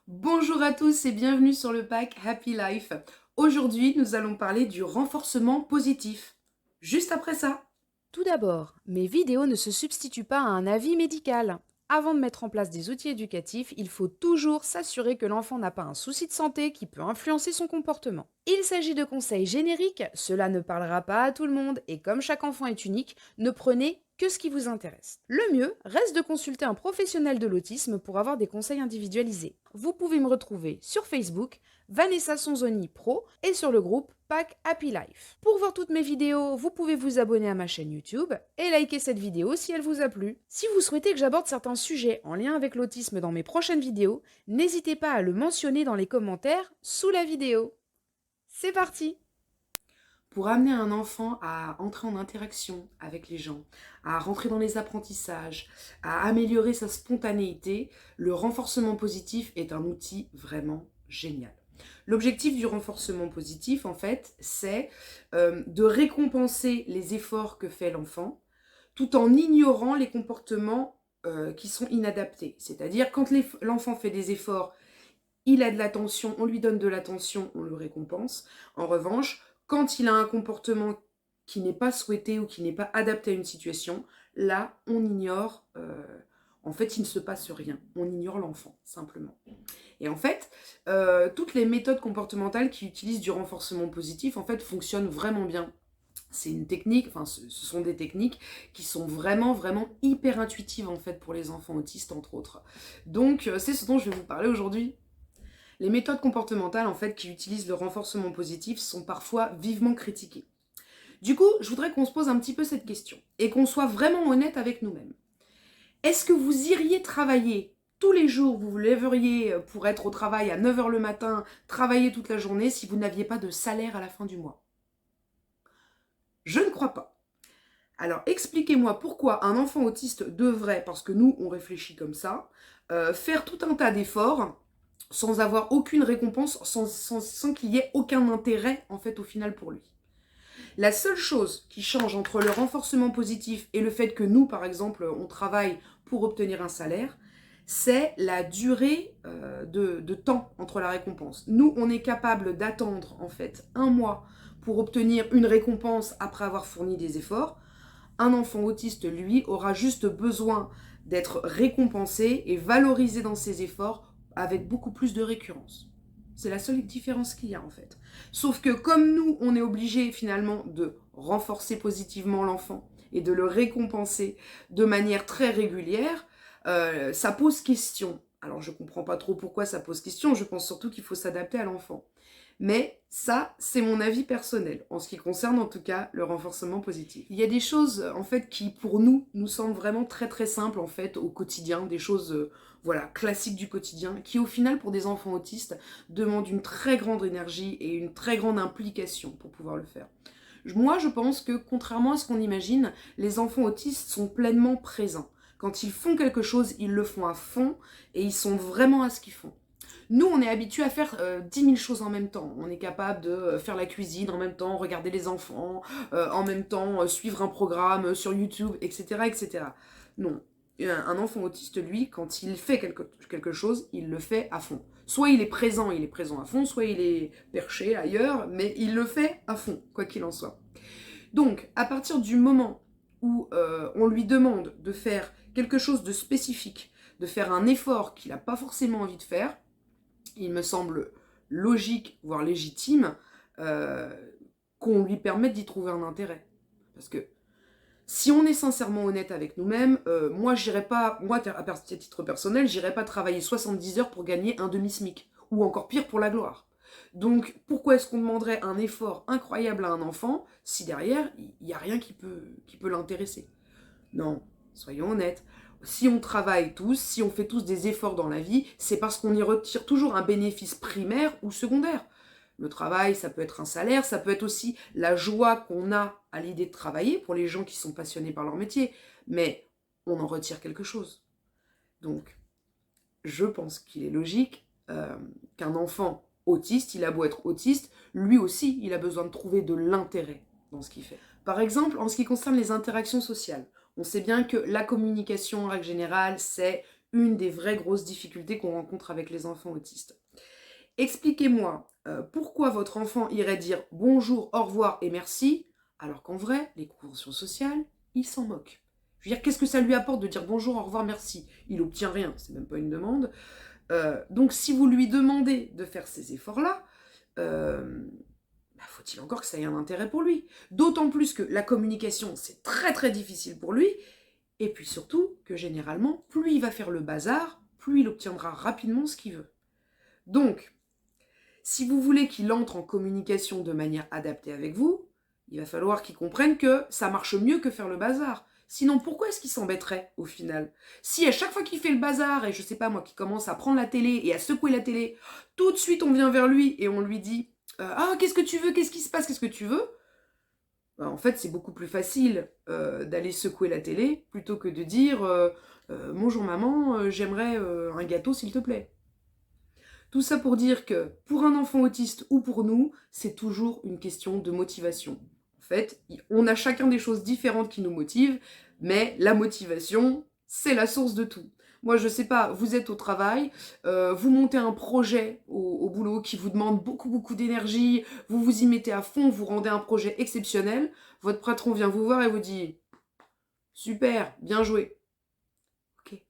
Bonjour à tous et bienvenue sur le pack Happy Life. Aujourd'hui, nous allons parler du renforcement positif. Juste après ça. Tout d'abord, mes vidéos ne se substituent pas à un avis médical. Avant de mettre en place des outils éducatifs, il faut toujours s'assurer que l'enfant n'a pas un souci de santé qui peut influencer son comportement. Il s'agit de conseils génériques, cela ne parlera pas à tout le monde et comme chaque enfant est unique, ne prenez que ce qui vous intéresse. Le mieux reste de consulter un professionnel de l'autisme pour avoir des conseils individualisés. Vous pouvez me retrouver sur Facebook, Vanessa Sonzoni Pro et sur le groupe Pack Happy Life. Pour voir toutes mes vidéos, vous pouvez vous abonner à ma chaîne YouTube et liker cette vidéo si elle vous a plu. Si vous souhaitez que j'aborde certains sujets en lien avec l'autisme dans mes prochaines vidéos, n'hésitez pas à le mentionner dans les commentaires sous la vidéo. C'est parti! Pour amener un enfant à entrer en interaction avec les gens, à rentrer dans les apprentissages, à améliorer sa spontanéité, le renforcement positif est un outil vraiment génial. L'objectif du renforcement positif, en fait, c'est de récompenser les efforts que fait l'enfant, tout en ignorant les comportements qui sont inadaptés. C'est-à-dire, quand l'enfant fait des efforts, il a de l'attention, on lui donne de l'attention, on le récompense. En revanche, quand il a un comportement qui n'est pas souhaité ou qui n'est pas adapté à une situation, là, on ignore, en fait, il ne se passe rien. On ignore l'enfant, simplement. Et en fait, toutes les méthodes comportementales qui utilisent du renforcement positif, en fait, fonctionnent vraiment bien. C'est une technique, enfin, ce sont des techniques qui sont vraiment, vraiment hyper intuitives, en fait, pour les enfants autistes, entre autres. Donc, c'est ce dont je vais vous parler aujourd'hui. Les méthodes comportementales, en fait, qui utilisent le renforcement positif sont parfois vivement critiquées. Du coup, je voudrais qu'on se pose un petit peu cette question et qu'on soit vraiment honnête avec nous-mêmes. Est-ce que vous iriez travailler tous les jours, vous vous lèveriez pour être au travail à 9 h le matin, travailler toute la journée si vous n'aviez pas de salaire à la fin du mois? Je ne crois pas. Alors expliquez-moi pourquoi un enfant autiste devrait, parce que nous on réfléchit comme ça, faire tout un tas d'efforts sans avoir aucune récompense, sans qu'il y ait aucun intérêt en fait au final pour lui. La seule chose qui change entre le renforcement positif et le fait que nous, par exemple, on travaille pour obtenir un salaire, c'est la durée de temps entre la récompense. Nous, on est capable d'attendre en fait un mois pour obtenir une récompense après avoir fourni des efforts. Un enfant autiste, lui, aura juste besoin d'être récompensé et valorisé dans ses efforts avec beaucoup plus de récurrence. C'est la seule différence qu'il y a en fait. Sauf que comme nous, on est obligé finalement de renforcer positivement l'enfant et de le récompenser de manière très régulière, ça pose question. Alors je comprends pas trop pourquoi ça pose question, je pense surtout qu'il faut s'adapter à l'enfant. Mais ça, c'est mon avis personnel, en ce qui concerne en tout cas le renforcement positif. Il y a des choses en fait qui pour nous, nous semblent vraiment très très simples en fait au quotidien, des choses voilà, classiques du quotidien, qui au final pour des enfants autistes demandent une très grande énergie et une très grande implication pour pouvoir le faire. Moi, je pense que contrairement à ce qu'on imagine, les enfants autistes sont pleinement présents. Quand ils font quelque chose, ils le font à fond et ils sont vraiment à ce qu'ils font. Nous, on est habitué à faire 10 000 choses en même temps. On est capable de faire la cuisine en même temps, regarder les enfants, en même temps suivre un programme sur YouTube, etc. etc. Non. Un enfant autiste, lui, quand il fait quelque chose, il le fait à fond. Soit il est présent à fond, soit il est perché ailleurs, mais il le fait à fond, quoi qu'il en soit. Donc, à partir du moment où on lui demande de faire quelque chose de spécifique, de faire un effort qu'il n'a pas forcément envie de faire, il me semble logique, voire légitime, euh, qu'on lui permette d'y trouver un intérêt. Parce que si on est sincèrement honnête avec nous-mêmes, moi, à titre personnel, j'irai pas travailler 70 heures pour gagner un demi-SMIC. Ou encore pire, pour la gloire. Donc, pourquoi est-ce qu'on demanderait un effort incroyable à un enfant si derrière, il n'y a rien qui peut l'intéresser? Non, soyons honnêtes. Si on travaille tous, si on fait tous des efforts dans la vie, c'est parce qu'on y retire toujours un bénéfice primaire ou secondaire. Le travail, ça peut être un salaire, ça peut être aussi la joie qu'on a à l'idée de travailler pour les gens qui sont passionnés par leur métier, mais on en retire quelque chose. Donc, je pense qu'il est logique qu'un enfant autiste, il a beau être autiste, lui aussi, il a besoin de trouver de l'intérêt dans ce qu'il fait. Par exemple, en ce qui concerne les interactions sociales, on sait bien que la communication, en règle générale, c'est une des vraies grosses difficultés qu'on rencontre avec les enfants autistes. Expliquez-moi pourquoi votre enfant irait dire bonjour, au revoir et merci, alors qu'en vrai, les conventions sociales, il s'en moque. Je veux dire, qu'est-ce que ça lui apporte de dire bonjour, au revoir, merci? Il obtient rien, c'est même pas une demande. Donc si vous lui demandez de faire ces efforts-là, faut-il encore que ça ait un intérêt pour lui. D'autant plus que la communication, c'est très très difficile pour lui, et puis surtout que généralement, plus il va faire le bazar, plus il obtiendra rapidement ce qu'il veut. Donc, si vous voulez qu'il entre en communication de manière adaptée avec vous, il va falloir qu'il comprenne que ça marche mieux que faire le bazar. Sinon, pourquoi est-ce qu'il s'embêterait au final? Si à chaque fois qu'il fait le bazar, et je sais pas moi, qu'il commence à prendre la télé et à secouer la télé, tout de suite on vient vers lui et on lui dit « Ah, qu'est-ce que tu veux? Qu'est-ce qui se passe? Qu'est-ce que tu veux ?» En fait, c'est beaucoup plus facile d'aller secouer la télé plutôt que de dire Bonjour maman, j'aimerais un gâteau s'il te plaît ». Tout ça pour dire que pour un enfant autiste ou pour nous, c'est toujours une question de motivation. En fait, on a chacun des choses différentes qui nous motivent, mais la motivation, c'est la source de tout. Moi, je sais pas, vous êtes au travail, vous montez un projet au boulot qui vous demande beaucoup d'énergie, vous vous y mettez à fond, vous rendez un projet exceptionnel, votre patron vient vous voir et vous dit « Super, bien joué ». Ok,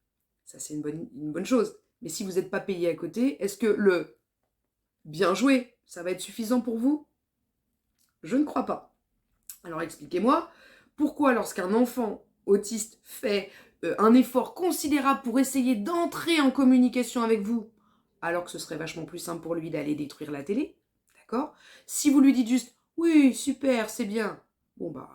ça c'est une bonne chose. Mais si vous n'êtes pas payé à côté, est-ce que le « bien joué », ça va être suffisant pour vous? Je ne crois pas. Alors expliquez-moi, pourquoi lorsqu'un enfant autiste fait un effort considérable pour essayer d'entrer en communication avec vous, alors que ce serait vachement plus simple pour lui d'aller détruire la télé, d'accord? Si vous lui dites juste « oui, super, c'est bien », bon bah...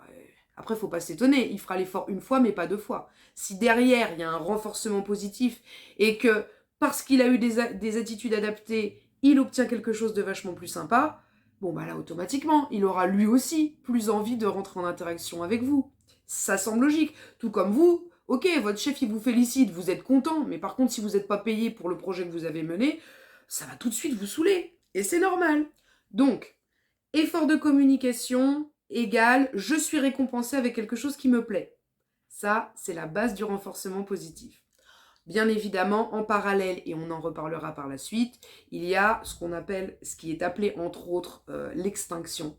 Après, faut pas s'étonner, il fera l'effort une fois, mais pas deux fois. Si derrière, il y a un renforcement positif et que parce qu'il a eu des attitudes adaptées, il obtient quelque chose de vachement plus sympa, bon bah là, automatiquement, il aura lui aussi plus envie de rentrer en interaction avec vous. Ça semble logique. Tout comme vous, ok, votre chef, il vous félicite, vous êtes content, mais par contre, si vous n'êtes pas payé pour le projet que vous avez mené, ça va tout de suite vous saouler. Et c'est normal. Donc, effort de communication égale je suis récompensé avec quelque chose qui me plaît. Ça, c'est la base du renforcement positif. Bien évidemment, en parallèle, et on en reparlera par la suite, il y a ce qui est appelé entre autres l'extinction.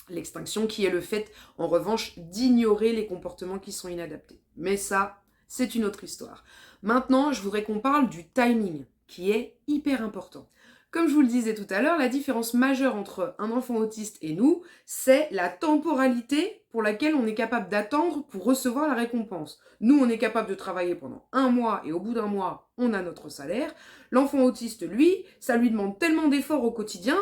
L'extinction qui est le fait, en revanche, d'ignorer les comportements qui sont inadaptés. Mais ça, c'est une autre histoire. Maintenant, je voudrais qu'on parle du timing, qui est hyper important. Comme je vous le disais tout à l'heure, la différence majeure entre un enfant autiste et nous, c'est la temporalité pour laquelle on est capable d'attendre pour recevoir la récompense. Nous, on est capable de travailler pendant 1 mois et au bout d'1 mois, on a notre salaire. L'enfant autiste, lui, ça lui demande tellement d'efforts au quotidien,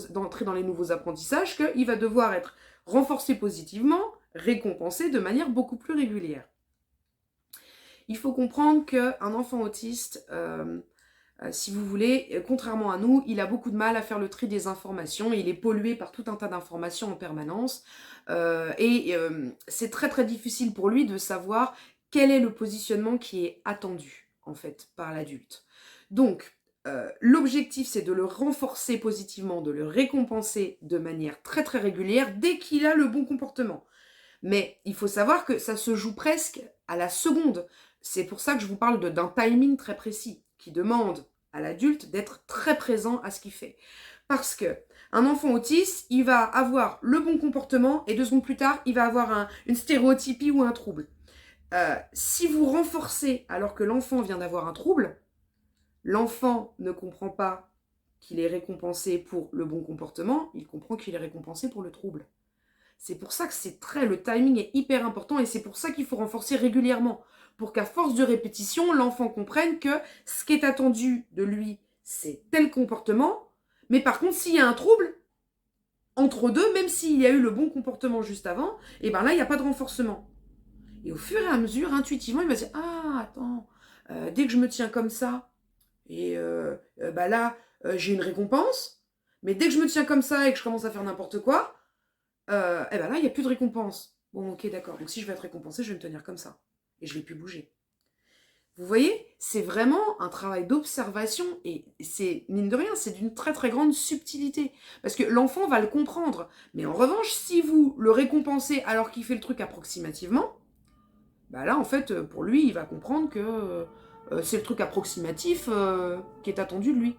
d'entrer dans les nouveaux apprentissages, qu'il va devoir être renforcé positivement, récompensé de manière beaucoup plus régulière. Il faut comprendre qu'un enfant autiste... si vous voulez, contrairement à nous, il a beaucoup de mal à faire le tri des informations, il est pollué par tout un tas d'informations en permanence, c'est très très difficile pour lui de savoir quel est le positionnement qui est attendu, en fait, par l'adulte. Donc, l'objectif, c'est de le renforcer positivement, de le récompenser de manière très très régulière dès qu'il a le bon comportement. Mais il faut savoir que ça se joue presque à la seconde. C'est pour ça que je vous parle d'un timing très précis, qui demande à l'adulte d'être très présent à ce qu'il fait. Parce que un enfant autiste, il va avoir le bon comportement et 2 secondes plus tard, il va avoir une stéréotypie ou un trouble. Si vous renforcez alors que l'enfant vient d'avoir un trouble, l'enfant ne comprend pas qu'il est récompensé pour le bon comportement, il comprend qu'il est récompensé pour le trouble. C'est pour ça que le timing est hyper important et c'est pour ça qu'il faut renforcer régulièrement. Pour qu'à force de répétition, l'enfant comprenne que ce qui est attendu de lui, c'est tel comportement. Mais par contre, s'il y a un trouble, entre deux, même s'il y a eu le bon comportement juste avant, et ben là, il n'y a pas de renforcement. Et au fur et à mesure, intuitivement, il va se dire « Ah, attends, dès que je me tiens comme ça, et là, j'ai une récompense. Mais dès que je me tiens comme ça et que je commence à faire n'importe quoi, et ben là, il n'y a plus de récompense. Bon, ok, d'accord. Donc si je veux être récompensé, je vais me tenir comme ça. Et je ne vais plus bouger. » Vous voyez, c'est vraiment un travail d'observation et c'est, mine de rien, c'est d'une très très grande subtilité. Parce que l'enfant va le comprendre. Mais en revanche, si vous le récompensez alors qu'il fait le truc approximativement, bah là, en fait, pour lui, il va comprendre que c'est le truc approximatif qui est attendu de lui.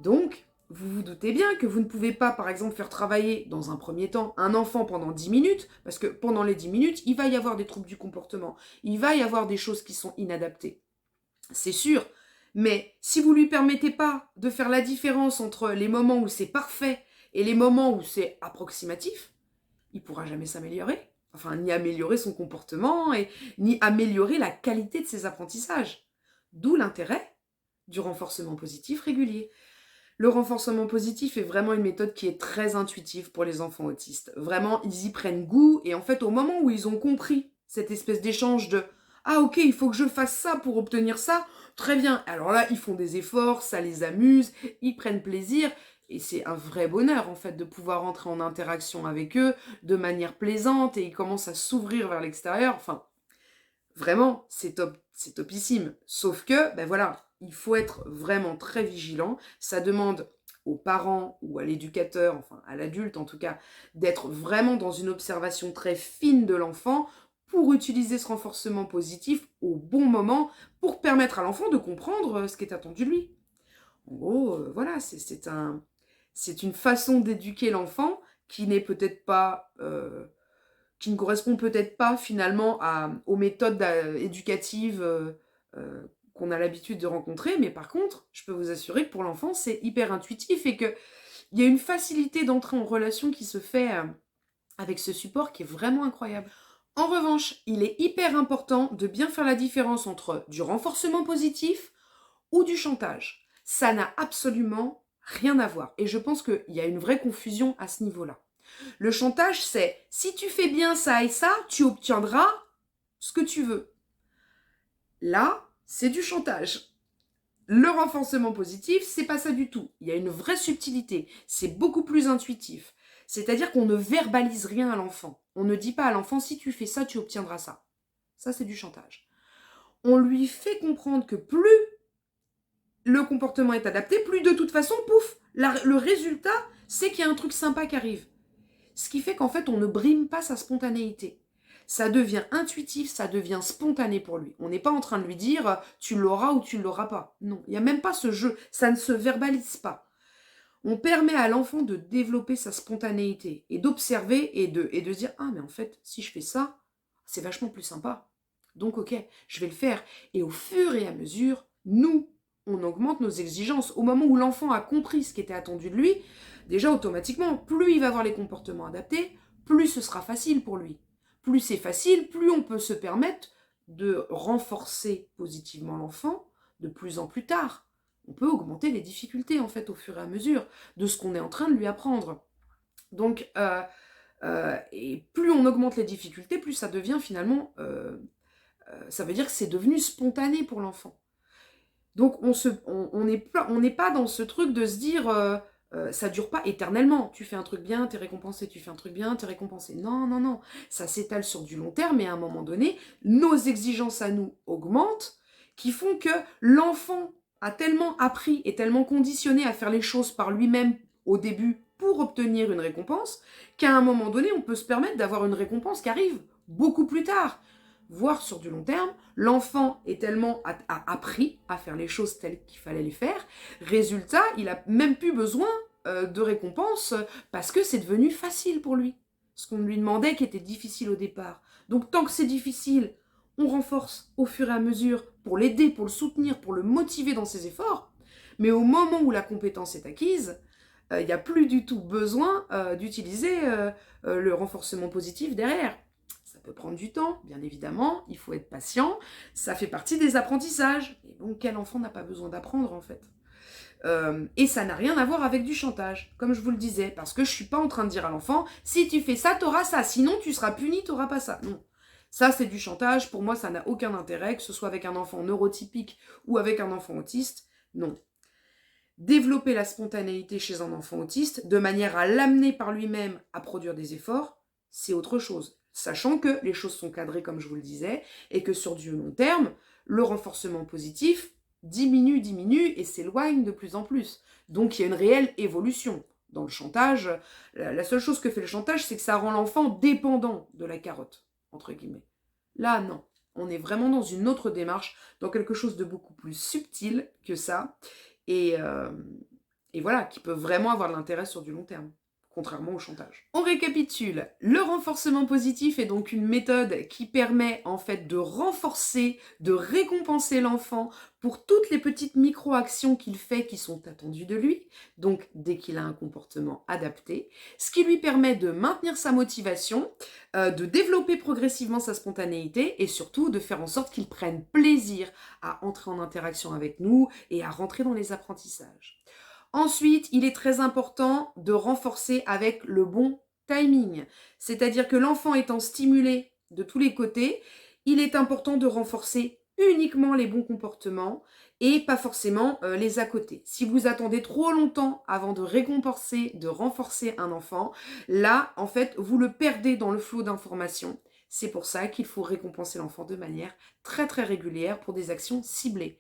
Donc, vous vous doutez bien que vous ne pouvez pas, par exemple, faire travailler, dans un premier temps, un enfant pendant 10 minutes, parce que pendant les 10 minutes, il va y avoir des troubles du comportement, il va y avoir des choses qui sont inadaptées. C'est sûr, mais si vous lui permettez pas de faire la différence entre les moments où c'est parfait et les moments où c'est approximatif, il pourra jamais s'améliorer. Enfin, ni améliorer son comportement, ni améliorer la qualité de ses apprentissages. D'où l'intérêt du renforcement positif régulier. Le renforcement positif est vraiment une méthode qui est très intuitive pour les enfants autistes. Vraiment, ils y prennent goût et en fait, au moment où ils ont compris cette espèce d'échange de « Ah ok, il faut que je fasse ça pour obtenir ça », très bien. Alors là, ils font des efforts, ça les amuse, ils prennent plaisir et c'est un vrai bonheur en fait de pouvoir entrer en interaction avec eux de manière plaisante et ils commencent à s'ouvrir vers l'extérieur. Enfin, vraiment, c'est top, c'est topissime. Sauf que, ben voilà, il faut être vraiment très vigilant. Ça demande aux parents ou à l'éducateur, enfin à l'adulte en tout cas, d'être vraiment dans une observation très fine de l'enfant pour utiliser ce renforcement positif au bon moment pour permettre à l'enfant de comprendre ce qui est attendu de lui. En gros, voilà, c'est une façon d'éduquer l'enfant qui n'est peut-être pas qui ne correspond peut-être pas finalement aux méthodes éducatives qu'on a l'habitude de rencontrer, mais par contre, je peux vous assurer que pour l'enfant, c'est hyper intuitif et qu'il y a une facilité d'entrer en relation qui se fait avec ce support qui est vraiment incroyable. En revanche, il est hyper important de bien faire la différence entre du renforcement positif ou du chantage. Ça n'a absolument rien à voir. Et je pense qu'il y a une vraie confusion à ce niveau-là. Le chantage, c'est si tu fais bien ça et ça, tu obtiendras ce que tu veux. Là, c'est du chantage. Le renforcement positif, c'est pas ça du tout. Il y a une vraie subtilité. C'est beaucoup plus intuitif. C'est-à-dire qu'on ne verbalise rien à l'enfant. On ne dit pas à l'enfant si tu fais ça, tu obtiendras ça. Ça, c'est du chantage. On lui fait comprendre que plus le comportement est adapté, plus de toute façon, pouf, le résultat, c'est qu'il y a un truc sympa qui arrive. Ce qui fait qu'en fait, on ne brime pas sa spontanéité. Ça devient intuitif, ça devient spontané pour lui. On n'est pas en train de lui dire tu l'auras ou tu ne l'auras pas. Non, il n'y a même pas ce jeu. Ça ne se verbalise pas. On permet à l'enfant de développer sa spontanéité et d'observer et de se dire ah mais en fait, si je fais ça, c'est vachement plus sympa. Donc ok, je vais le faire. Et au fur et à mesure, nous, on augmente nos exigences. Au moment où l'enfant a compris ce qui était attendu de lui, déjà automatiquement, plus il va avoir les comportements adaptés, plus ce sera facile pour lui. Plus c'est facile, plus on peut se permettre de renforcer positivement l'enfant de plus en plus tard. On peut augmenter les difficultés en fait au fur et à mesure de ce qu'on est en train de lui apprendre. Donc, et plus on augmente les difficultés, plus ça devient finalement, ça veut dire que c'est devenu spontané pour l'enfant. Donc on n'est pas dans ce truc de se dire ça dure pas éternellement. Tu fais un truc bien, t'es récompensé. Tu fais un truc bien, t'es récompensé. Non, non, non. Ça s'étale sur du long terme et à un moment donné, nos exigences à nous augmentent qui font que l'enfant a tellement appris et tellement conditionné à faire les choses par lui-même au début pour obtenir une récompense qu'à un moment donné, on peut se permettre d'avoir une récompense qui arrive beaucoup plus tard. Voire sur du long terme, l'enfant est tellement appris à faire les choses telles qu'il fallait les faire. Résultat, il n'a même plus besoin de récompense parce que c'est devenu facile pour lui. Ce qu'on lui demandait qui était difficile au départ. Donc tant que c'est difficile, on renforce au fur et à mesure pour l'aider, pour le soutenir, pour le motiver dans ses efforts. Mais au moment où la compétence est acquise, il n'y a plus du tout besoin d'utiliser le renforcement positif derrière. Ça peut prendre du temps, bien évidemment, il faut être patient, ça fait partie des apprentissages. Et donc, quel enfant n'a pas besoin d'apprendre, en fait et ça n'a rien à voir avec du chantage, comme je vous le disais, parce que je suis pas en train de dire à l'enfant, si tu fais ça, t'auras ça, sinon tu seras puni, t'auras pas ça. Non, ça c'est du chantage, pour moi ça n'a aucun intérêt, que ce soit avec un enfant neurotypique ou avec un enfant autiste, non. Développer la spontanéité chez un enfant autiste, de manière à l'amener par lui-même à produire des efforts, c'est autre chose. Sachant que les choses sont cadrées, comme je vous le disais, et que sur du long terme, le renforcement positif diminue et s'éloigne de plus en plus. Donc il y a une réelle évolution. Dans le chantage, la seule chose que fait le chantage, c'est que ça rend l'enfant dépendant de la carotte, entre guillemets. Là, non. On est vraiment dans une autre démarche, dans quelque chose de beaucoup plus subtil que ça, et, euh, et voilà, qui peut vraiment avoir de l'intérêt sur du long terme, contrairement au chantage. On récapitule. Le renforcement positif est donc une méthode qui permet en fait de renforcer, de récompenser l'enfant pour toutes les petites micro-actions qu'il fait qui sont attendues de lui, donc dès qu'il a un comportement adapté, ce qui lui permet de maintenir sa motivation, de développer progressivement sa spontanéité et surtout de faire en sorte qu'il prenne plaisir à entrer en interaction avec nous et à rentrer dans les apprentissages. Ensuite, il est très important de renforcer avec le bon timing. C'est-à-dire que l'enfant étant stimulé de tous les côtés, il est important de renforcer uniquement les bons comportements et pas forcément les à côté. Si vous attendez trop longtemps avant de récompenser, de renforcer un enfant, là, en fait, vous le perdez dans le flot d'informations. C'est pour ça qu'il faut récompenser l'enfant de manière très très régulière pour des actions ciblées.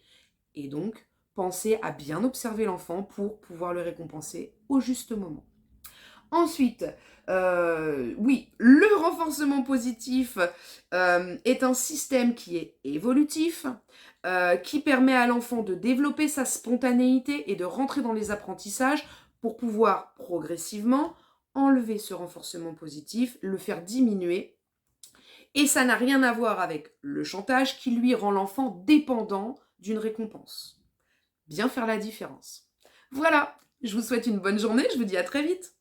Et donc, pensez à bien observer l'enfant pour pouvoir le récompenser au juste moment. Ensuite, oui, le renforcement positif est un système qui est évolutif, qui permet à l'enfant de développer sa spontanéité et de rentrer dans les apprentissages pour pouvoir progressivement enlever ce renforcement positif, le faire diminuer. Et ça n'a rien à voir avec le chantage qui lui rend l'enfant dépendant d'une récompense. Bien faire la différence. Voilà, je vous souhaite une bonne journée, je vous dis à très vite.